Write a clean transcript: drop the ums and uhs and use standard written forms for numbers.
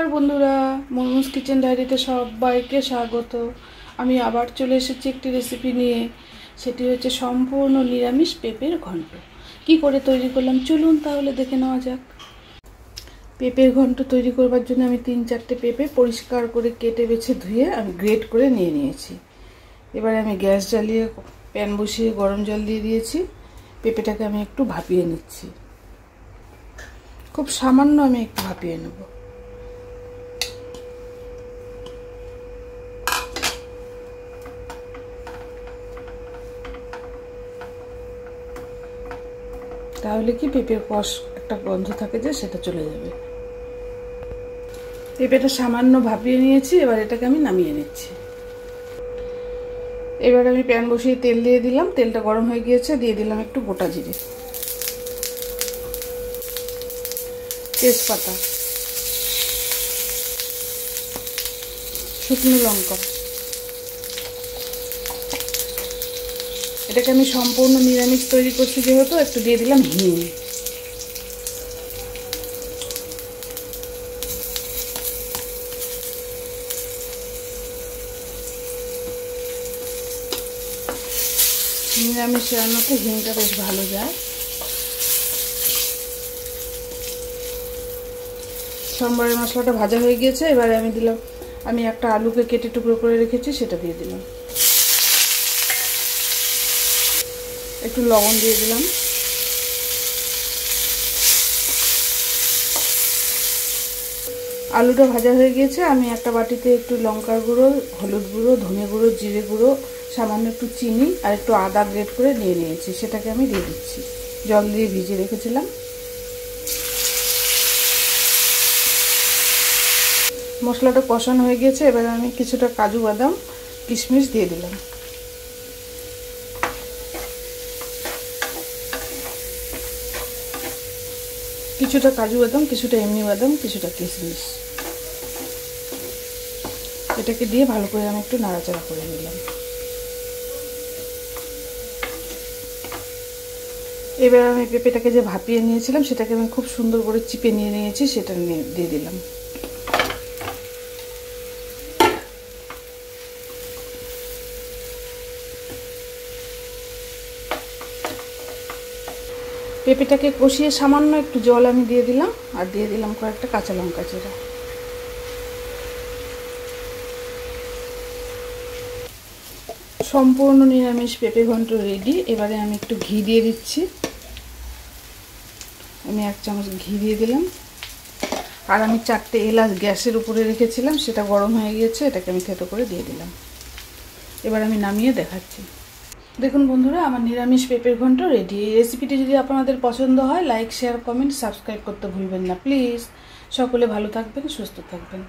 নমস্কার বন্ধুরা, মুনমুস কিচেন ডায়েরিতে সবাইকে স্বাগত। আমি আবার চলে এসেছি একটি রেসিপি নিয়ে। সেটি হচ্ছে সম্পূর্ণ নিরামিষ পেঁপের ঘন্ট। কি করে তৈরি করলাম চলুন তাহলে দেখে নেওয়া যাক। পেঁপের ঘন্ট তৈরি করবার জন্য আমি 3-4টে পেঁপে পরিষ্কার করে কেটে বেছে ধুয়ে আমি গ্রেট করে নিয়ে নিয়েছি। এবারে আমি গ্যাস জ্বালিয়ে প্যান বসিয়ে গরম জল দিয়ে দিয়েছি। পেঁপেটাকে আমি একটু ভাপিয়ে নিচ্ছি, খুব সামান্য আমি একটু ভাপিয়ে নেব। তাহলে কি পেঁপের কষ একটা গন্ধ থাকে যে সেটা চলে যাবে। পেঁপেটা সামান্য ভাপিয়ে নিয়েছি, এবার এটাকে আমি নামিয়ে নিচ্ছি। এবার আমি প্যান বসিয়ে তেল দিয়ে দিলাম, তেলটা গরম হয়ে গিয়েছে, দিয়ে দিলাম একটু গোটা জিরে, তেজপাতা, শুকনো লঙ্কা। এটাকে আমি সম্পূর্ণ নিরামিষ তৈরি করছি যেহেতু একটু দিয়ে দিলাম হিং। নিরামিষ রান্নাতে হিংটা বেশ ভালো যায়। সম্বরের মশলাটা ভাজা হয়ে গিয়েছে, এবারে আমি একটা আলুকে কেটে টুকরো করে রেখেছি, সেটা দিয়ে দিলাম। একটু লবণ দিয়ে দিলাম। আলুটা ভাজা হয়ে গিয়েছে, আমি একটা বাটিতে একটু লঙ্কার গুঁড়ো, হলুদ গুঁড়ো, ধনে গুঁড়ো, জিরে গুঁড়ো, সামান্য একটু চিনি আর একটু আদা গ্রেট করে নিয়ে নিয়েছি, সেটাকে আমি দিয়ে দিচ্ছি। জল দিয়ে ভিজিয়ে রেখেছিলাম। মশলাটা কষানো হয়ে গিয়েছে, এবার আমি কিছুটা কাজু বাদাম কিশমিশ দিয়ে দিলাম। কিছুটা কাজু বাদাম, কিছুটা এমনি বাদাম, কিছুটা কিশমিশ, এটাকে দিয়ে ভালো করে আমি একটু নাড়াচাড়া করে নিলাম। এবার আমি পেঁপেটাকে যে ভাপিয়ে নিয়েছিলাম সেটাকে আমি খুব সুন্দর করে চিপে নিয়ে নিয়েছি, সেটা দিয়ে দিলাম। পেঁপেটাকে কষিয়ে সামান্য একটু জল আমি দিয়ে দিলাম, আর দিয়ে দিলাম কয়েকটা কাঁচা লঙ্কা চেরা। সম্পূর্ণ নিরামিষ পেঁপে ঘন্ট রেডি। এবারে আমি একটু ঘি দিয়ে দিচ্ছি। আমি 1 চামচ ঘি দিয়ে দিলাম। আর আমি 4টে এলাচ গ্যাসের উপরে রেখেছিলাম, সেটা গরম হয়ে গিয়েছে, এটাকে আমি থেতো করে দিয়ে দিলাম। এবার আমি নামিয়ে দেখাচ্ছি। দেখুন বন্ধুরা, আমার নিরামিষ পেঁপের ঘন্ট রেডি। এই রেসিপিটি যদি আপনাদের পছন্দ হয় লাইক, শেয়ার, কমেন্ট, সাবস্ক্রাইব করতে ভুলবেন না প্লিজ। সকলে ভালো থাকবেন, সুস্থ থাকবেন।